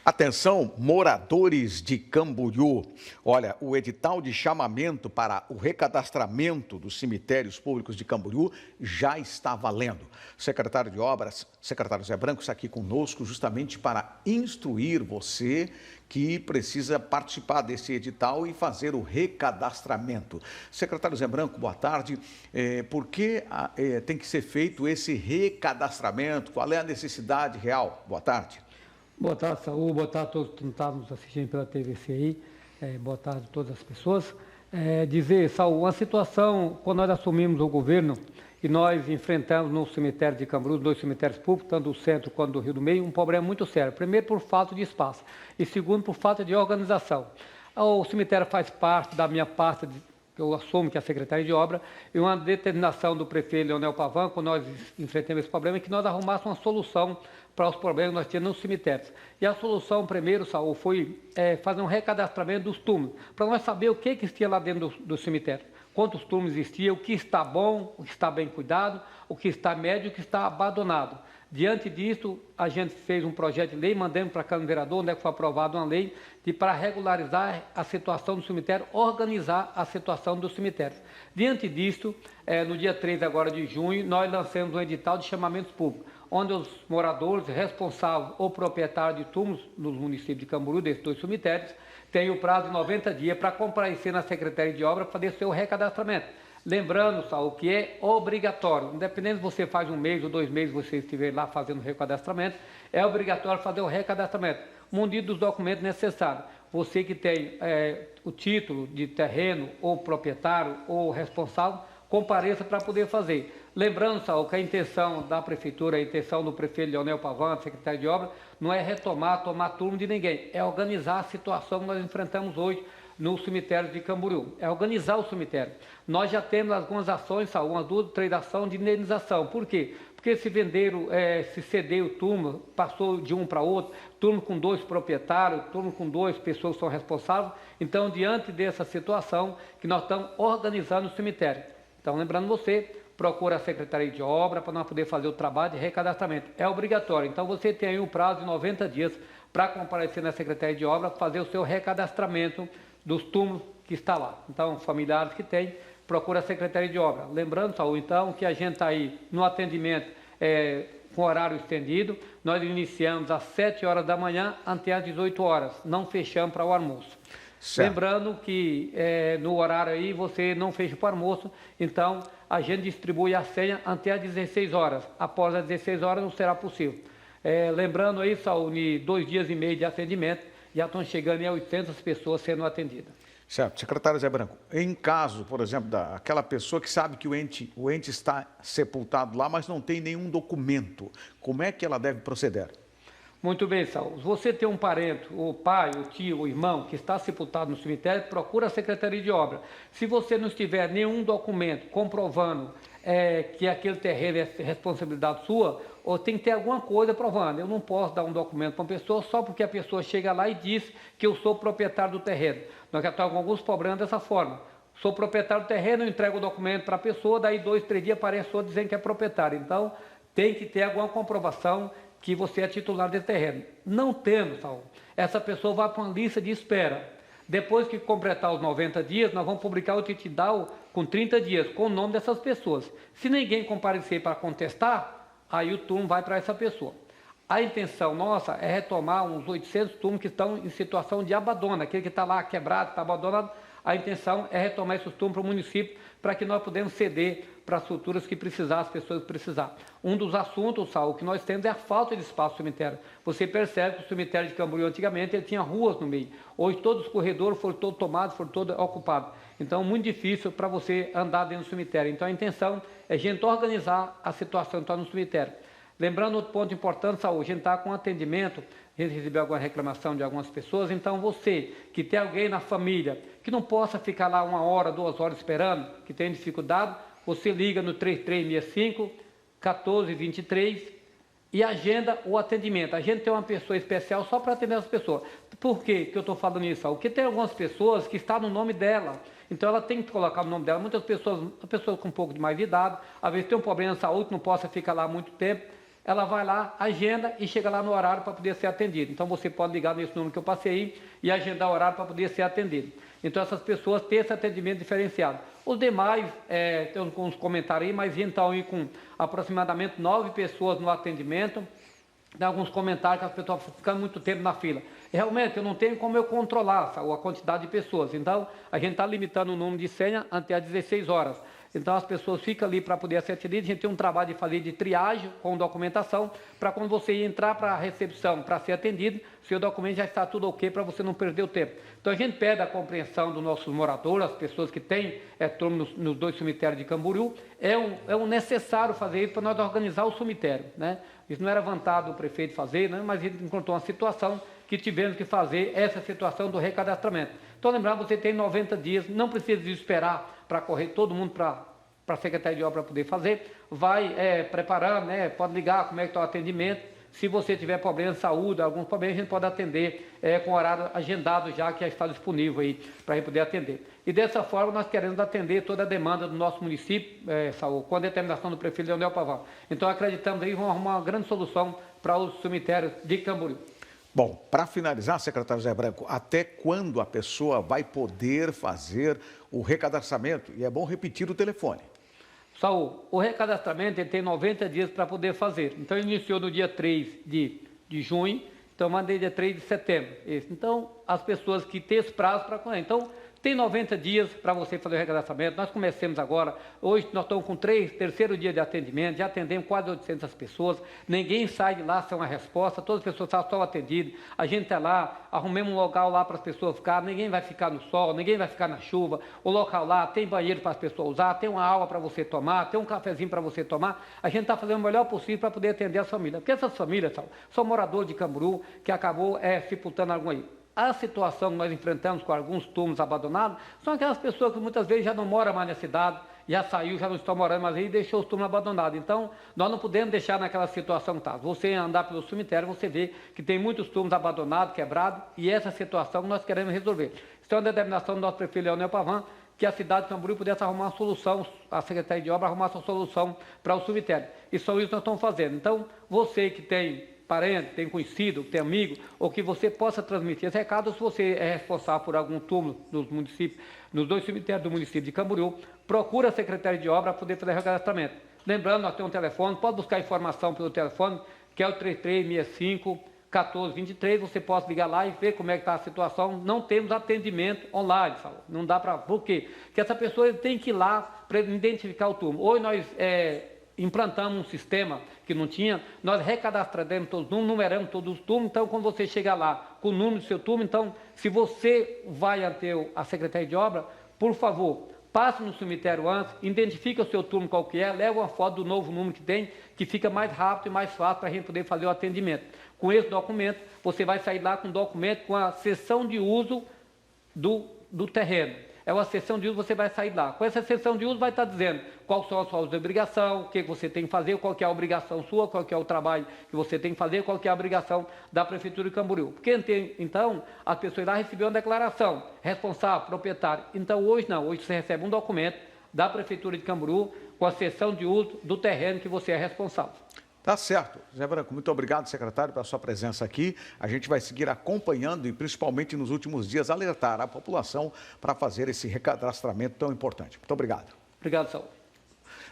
Atenção, moradores de Camboriú. Olha, o edital de chamamento para o recadastramento dos cemitérios públicos de Camboriú já está valendo. O secretário de Obras, secretário Zé Branco, está aqui conosco justamente para instruir você que precisa participar desse edital e fazer o recadastramento. Secretário Zé Branco, boa tarde. Por que tem que ser feito esse recadastramento? Qual é a necessidade real? Boa tarde. Boa tarde, Saúl. Boa tarde a todos que estão nos assistindo pela TVC aí. Boa tarde a todas as pessoas. Dizer, Saúl, uma situação, quando nós assumimos o governo e nós enfrentamos no cemitério de Camboriú, dois cemitérios públicos, tanto do centro quanto do Rio do Meio, um problema muito sério. Primeiro, por falta de espaço e segundo, por falta de organização. O cemitério faz parte da minha pasta que eu assumo, que é a Secretaria de Obra, e uma determinação do prefeito Leonel Pavan, quando nós enfrentamos esse problema, é que nós arrumássemos uma solução para os problemas que nós tínhamos nos cemitérios. E a solução, primeiro, Saúl, foi fazer um recadastramento dos túmulos, para nós saber o que existia lá dentro do cemitério, quantos túmulos existiam, o que está bom, o que está bem cuidado, o que está médio, o que está abandonado. Diante disso, a gente fez um projeto de lei, mandamos para a Câmara do Vereador, onde foi aprovada uma lei para regularizar a situação do cemitério, organizar a situação dos cemitérios. Diante disso, no dia 3 agora de junho, nós lançamos um edital de chamamentos públicos, onde os moradores responsáveis ou proprietários de túmulos nos municípios de Camboriú, desses dois cemitérios, têm o prazo de 90 dias para comparecer na Secretaria de Obra para fazer seu recadastramento. Lembrando, Saúl, que é obrigatório, independente se você faz 1 mês ou 2 meses, você estiver lá fazendo o recadastramento, é obrigatório fazer o recadastramento, mundido dos documentos necessários. Você que tem o título de terreno, ou proprietário, ou responsável, compareça para poder fazer. Lembrando, Saúl, que a intenção da Prefeitura, a intenção do prefeito Leonel Pavan, secretário de Obras, não é tomar turno de ninguém, é organizar a situação que nós enfrentamos hoje no cemitério de Camboriú, é organizar o cemitério. Nós já temos algumas ações, Saúl, umas 2 ou 3 ações de indenização. Por quê? Porque se venderam, se cedeu o túmulo, passou de um para outro, túmulo com 2 proprietários, túmulo com 2 pessoas que são responsáveis. Então, diante dessa situação, que nós estamos organizando o cemitério. Então, lembrando você, procura a Secretaria de Obra para nós poder fazer o trabalho de recadastramento. É obrigatório. Então, você tem aí um prazo de 90 dias para comparecer na Secretaria de Obra, fazer o seu recadastramento dos túmulos que está lá. Então, familiares que têm, procura a Secretaria de Obra. Lembrando, Saúl, então, que a gente está aí no atendimento com horário estendido. Nós iniciamos às 7 horas da manhã até às 18 horas. Não fechamos para o almoço. Certo. Lembrando que no horário aí você não fecha para o almoço, então a gente distribui a senha até às 16 horas. Após as 16 horas não será possível. Lembrando aí, Saúl, de 2 dias e meio de atendimento, já estão chegando em 800 pessoas sendo atendidas. Certo. Secretário Zé Branco, em caso, por exemplo, daquela pessoa que sabe que o ente está sepultado lá, mas não tem nenhum documento, como é que ela deve proceder? Muito bem, Saúl. Se você tem um parente, o pai, o tio, o irmão, que está sepultado no cemitério, procura a Secretaria de Obra. Se você não tiver nenhum documento comprovando que aquele terreno é responsabilidade sua, ou tem que ter alguma coisa provando. Eu não posso dar um documento para uma pessoa só porque a pessoa chega lá e diz que eu sou proprietário do terreno. Nós já estamos com alguns problemas dessa forma. Sou proprietário do terreno, eu entrego o documento para a pessoa, daí 2, 3 dias aparece a pessoa dizendo que é proprietário. Então, tem que ter alguma comprovação que você é titular desse terreno. Não tendo, Saúl, essa pessoa vai para uma lista de espera. Depois que completar os 90 dias, nós vamos publicar o edital com 30 dias, com o nome dessas pessoas. Se ninguém comparecer para contestar, aí o túmulo vai para essa pessoa. A intenção nossa é retomar uns 800 túmulos que estão em situação de abandono, aquele que está lá quebrado, está abandonado. A intenção é retomar esses túmulos para o município, para que nós podemos ceder para as estruturas que precisar, as pessoas que precisar. Um dos assuntos, Saúl, que nós temos é a falta de espaço no cemitério. Você percebe que o cemitério de Camboriú, antigamente, ele tinha ruas no meio. Hoje, todos os corredores foram todos tomados, foram todos ocupados. Então, muito difícil para você andar dentro do cemitério. Então, a intenção é a gente organizar a situação que está no cemitério. Lembrando outro ponto importante, Saúl, a gente está com atendimento, a gente recebeu alguma reclamação de algumas pessoas, então você que tem alguém na família que não possa ficar lá 1 hora, 2 horas esperando, que tem dificuldade, você liga no 3365-1423 e agenda o atendimento. A gente tem uma pessoa especial só para atender as pessoas. Por que eu estou falando isso? Porque tem algumas pessoas que estão no nome dela, então ela tem que colocar o nome dela. Muitas pessoas com um pouco de mais de idade, às vezes tem um problema de saúde, não possa ficar lá muito tempo, ela vai lá, agenda e chega lá no horário para poder ser atendida. Então você pode ligar nesse número que eu passei aí e agendar o horário para poder ser atendido. Então essas pessoas têm esse atendimento diferenciado. Os demais, tem uns comentários aí, mas então aí com aproximadamente 9 pessoas no atendimento, tem alguns comentários que as pessoas ficam ficando muito tempo na fila. Realmente, eu não tenho como eu controlar a quantidade de pessoas. Então, a gente está limitando o número de senha até às 16 horas. Então, as pessoas ficam ali para poder ser atendidas. A gente tem um trabalho de fazer de triagem com documentação, para quando você entrar para a recepção, para ser atendido, seu documento já está tudo ok, para você não perder o tempo. Então, a gente pede a compreensão dos nossos moradores, as pessoas que têm turno nos 2 cemitérios de Camboriú. É um necessário fazer isso para nós organizar o cemitério, né? Isso não era vontade do prefeito fazer, né? Mas ele encontrou uma situação que tivemos que fazer essa situação do recadastramento. Então, lembrando, você tem 90 dias, não precisa esperar para correr todo mundo para a Secretaria de Obra para poder fazer. Vai preparando, né? Pode ligar como é que está o atendimento. Se você tiver problema de saúde, alguns problemas, a gente pode atender com horário agendado já, que já está disponível aí para a gente poder atender. E dessa forma nós queremos atender toda a demanda do nosso município, Saúl, com a determinação do prefeito Leonel Pavão. Então acreditamos aí que vamos arrumar uma grande solução para os cemitérios de Camboriú. Bom, para finalizar, secretário Zé Branco, até quando a pessoa vai poder fazer o recadastramento? E é bom repetir o telefone. Saúl, o recadastramento ele tem 90 dias para poder fazer. Então, iniciou no dia 3 de junho, então mandei dia 3 de setembro. Então, as pessoas que têm esse prazo para... Então, tem 90 dias para você fazer o recadastramento. Nós começamos agora, hoje nós estamos com terceiro dia de atendimento, já atendemos quase 800 pessoas, ninguém sai de lá sem uma resposta, todas as pessoas estão atendidas, a gente está lá, arrumamos um local lá para as pessoas ficarem, ninguém vai ficar no sol, ninguém vai ficar na chuva, o local lá tem banheiro para as pessoas usar, tem uma água para você tomar, tem um cafezinho para você tomar, a gente está fazendo o melhor possível para poder atender as famílias, porque essas famílias são moradores de Camboriú, que acabou sepultando algum aí. A situação que nós enfrentamos com alguns túmulos abandonados são aquelas pessoas que muitas vezes já não moram mais na cidade, já saiu, já não estão morando mais aí e deixou os túmulos abandonados. Então, nós não podemos deixar naquela situação que está. Você andar pelo cemitério, você vê que tem muitos túmulos abandonados, quebrados, e essa situação nós queremos resolver. Isso é uma determinação do nosso prefeito Leonel Pavão, que a cidade de Camboriú pudesse arrumar uma solução, a Secretaria de Obras arrumar uma solução para o cemitério. E são isso que nós estamos fazendo. Então, você que tem parente, tem conhecido, tem amigo, ou que você possa transmitir esse recado, se você é responsável por algum túmulo nos municípios, nos 2 cemitérios do município de Camboriú, procura a Secretaria de Obra para poder fazer recadastramento. Lembrando, nós temos um telefone, pode buscar informação pelo telefone, que é o 3365-1423, você pode ligar lá e ver como é que está a situação. Não temos atendimento online, não dá para... Por quê? Porque essa pessoa tem que ir lá para identificar o túmulo. Hoje nós... implantamos um sistema que não tinha, nós recadastramos todos os números, numeramos todos os túmulos, então quando você chegar lá com o número do seu túmulo, então se você vai até a Secretaria de Obra, por favor, passe no cemitério antes, identifique o seu túmulo qual que é, leve uma foto do novo número que tem, que fica mais rápido e mais fácil para a gente poder fazer o atendimento. Com esse documento, você vai sair lá com um documento com a cessão de uso do terreno. É uma cessão de uso, você vai sair lá. Com essa cessão de uso vai estar dizendo quais são as suas obrigações, o que você tem que fazer, qual que é a obrigação sua, qual que é o trabalho que você tem que fazer, qual que é a obrigação da Prefeitura de Camboriú. Porque então, as pessoas lá receberam uma declaração, responsável, proprietário. Então hoje não, hoje você recebe um documento da Prefeitura de Camboriú com a cessão de uso do terreno que você é responsável. Tá certo. Zé Branco, muito obrigado, secretário, pela sua presença aqui. A gente vai seguir acompanhando e, principalmente nos últimos dias, alertar a população para fazer esse recadastramento tão importante. Muito obrigado. Obrigado, Saúl.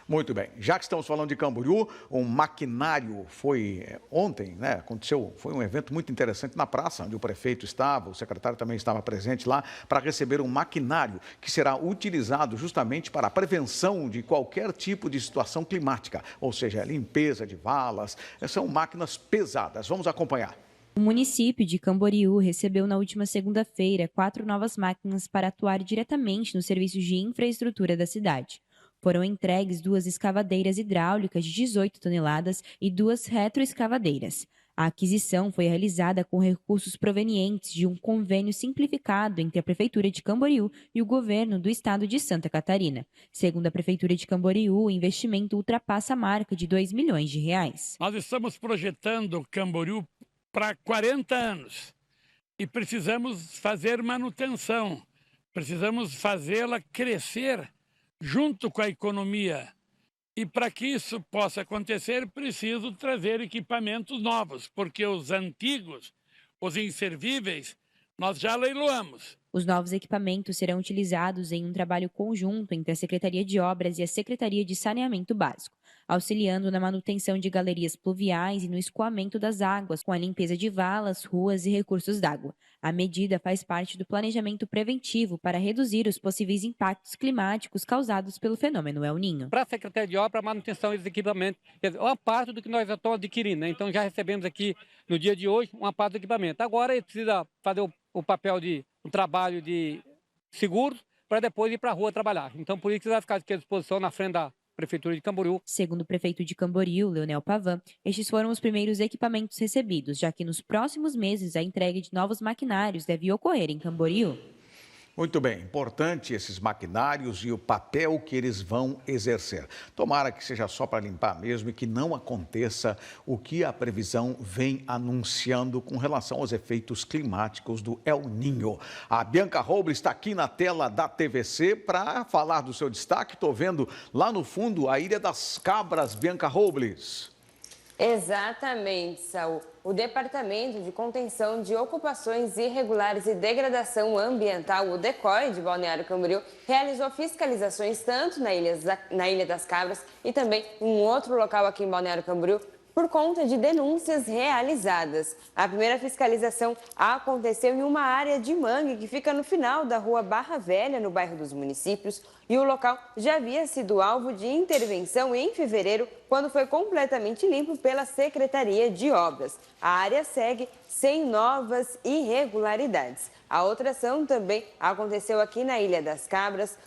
Muito bem. Já que estamos falando de Camboriú, um maquinário foi ontem, né? Aconteceu, foi um evento muito interessante na praça, onde o prefeito estava, o secretário também estava presente lá, para receber um maquinário que será utilizado justamente para a prevenção de qualquer tipo de situação climática, ou seja, limpeza de valas, são máquinas pesadas. Vamos acompanhar. O município de Camboriú recebeu na última segunda-feira 4 novas máquinas para atuar diretamente nos serviços de infraestrutura da cidade. Foram entregues 2 escavadeiras hidráulicas de 18 toneladas e 2 retroescavadeiras. A aquisição foi realizada com recursos provenientes de um convênio simplificado entre a Prefeitura de Camboriú e o governo do estado de Santa Catarina. Segundo a Prefeitura de Camboriú, o investimento ultrapassa a marca de R$2 milhões. Nós estamos projetando Camboriú para 40 anos e precisamos fazer manutenção, precisamos fazê-la crescer junto com a economia. E para que isso possa acontecer, preciso trazer equipamentos novos, porque os antigos, os inservíveis, nós já leiloamos. Os novos equipamentos serão utilizados em um trabalho conjunto entre a Secretaria de Obras e a Secretaria de Saneamento Básico, auxiliando na manutenção de galerias pluviais e no escoamento das águas, com a limpeza de valas, ruas e recursos d'água. A medida faz parte do planejamento preventivo para reduzir os possíveis impactos climáticos causados pelo fenômeno El Niño. Para a Secretaria de Obras, a manutenção dos equipamentos, quer dizer, uma parte do que nós já estamos adquirindo, né? Então já recebemos aqui no dia de hoje uma parte do equipamento. Agora ele precisa fazer o papel de um trabalho de seguro para depois ir para a rua trabalhar. Então por isso que vai ficar aqui à disposição na frente da Prefeitura de Camboriú. Segundo o prefeito de Camboriú, Leonel Pavan, estes foram os primeiros equipamentos recebidos, já que nos próximos meses a entrega de novos maquinários deve ocorrer em Camboriú. Muito bem, importante esses maquinários e o papel que eles vão exercer. Tomara que seja só para limpar mesmo e que não aconteça o que a previsão vem anunciando com relação aos efeitos climáticos do El Niño. A Bianca Robles está aqui na tela da TVC para falar do seu destaque. Estou vendo lá no fundo a Ilha das Cabras, Bianca Robles. Exatamente, Saul. O Departamento de Contenção de Ocupações Irregulares e Degradação Ambiental, o DECOI, de Balneário Camboriú, realizou fiscalizações tanto na Ilha das Cabras e também em um outro local aqui em Balneário Camboriú, por conta de denúncias realizadas. A primeira fiscalização aconteceu em uma área de mangue que fica no final da rua Barra Velha, no bairro dos Municípios, e o local já havia sido alvo de intervenção em fevereiro, quando foi completamente limpo pela Secretaria de Obras. A área segue sem novas irregularidades. A outra ação também aconteceu aqui na Ilha das Cabras,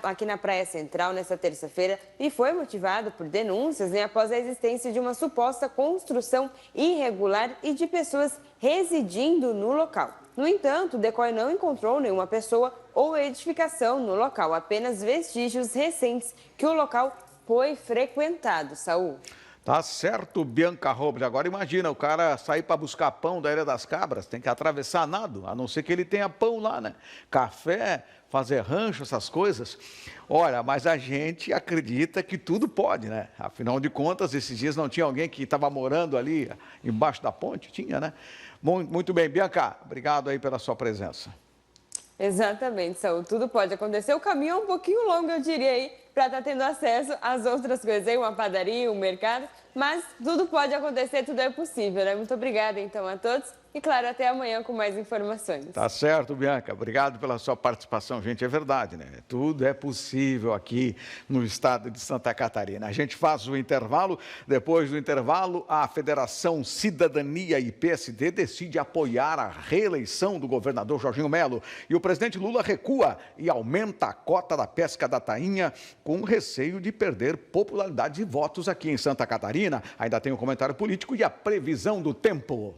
aqui na Praia Central, nesta terça-feira, e foi motivado por denúncias após a existência de uma suposta construção irregular e de pessoas residindo no local. No entanto, o DECOI não encontrou nenhuma pessoa ou edificação no local, apenas vestígios recentes que o local foi frequentado. Saul. Tá certo, Bianca Robles. Agora imagina, o cara sair para buscar pão da Ilha das Cabras, tem que atravessar nado, a não ser que ele tenha pão lá, né? Café, fazer rancho, essas coisas. Olha, mas a gente acredita que tudo pode, né? Afinal de contas, esses dias não tinha alguém que estava morando ali embaixo da ponte? Tinha, né? Muito bem, Bianca, obrigado aí pela sua presença. Exatamente, Saúl. Tudo pode acontecer. O caminho é um pouquinho longo, eu diria aí, para estar tendo acesso às outras coisas aí, uma padaria, um mercado. Mas tudo pode acontecer, tudo é possível, né? Muito obrigada, então, a todos. E, claro, até amanhã com mais informações. Tá certo, Bianca. Obrigado pela sua participação, gente. É verdade, né? Tudo é possível aqui no estado de Santa Catarina. A gente faz o intervalo. Depois do intervalo, a Federação Cidadania e PSD decide apoiar a reeleição do governador Jorginho Melo. E o presidente Lula recua e aumenta a cota da pesca da tainha com receio de perder popularidade e votos aqui em Santa Catarina. Ainda tem o comentário político e a previsão do tempo.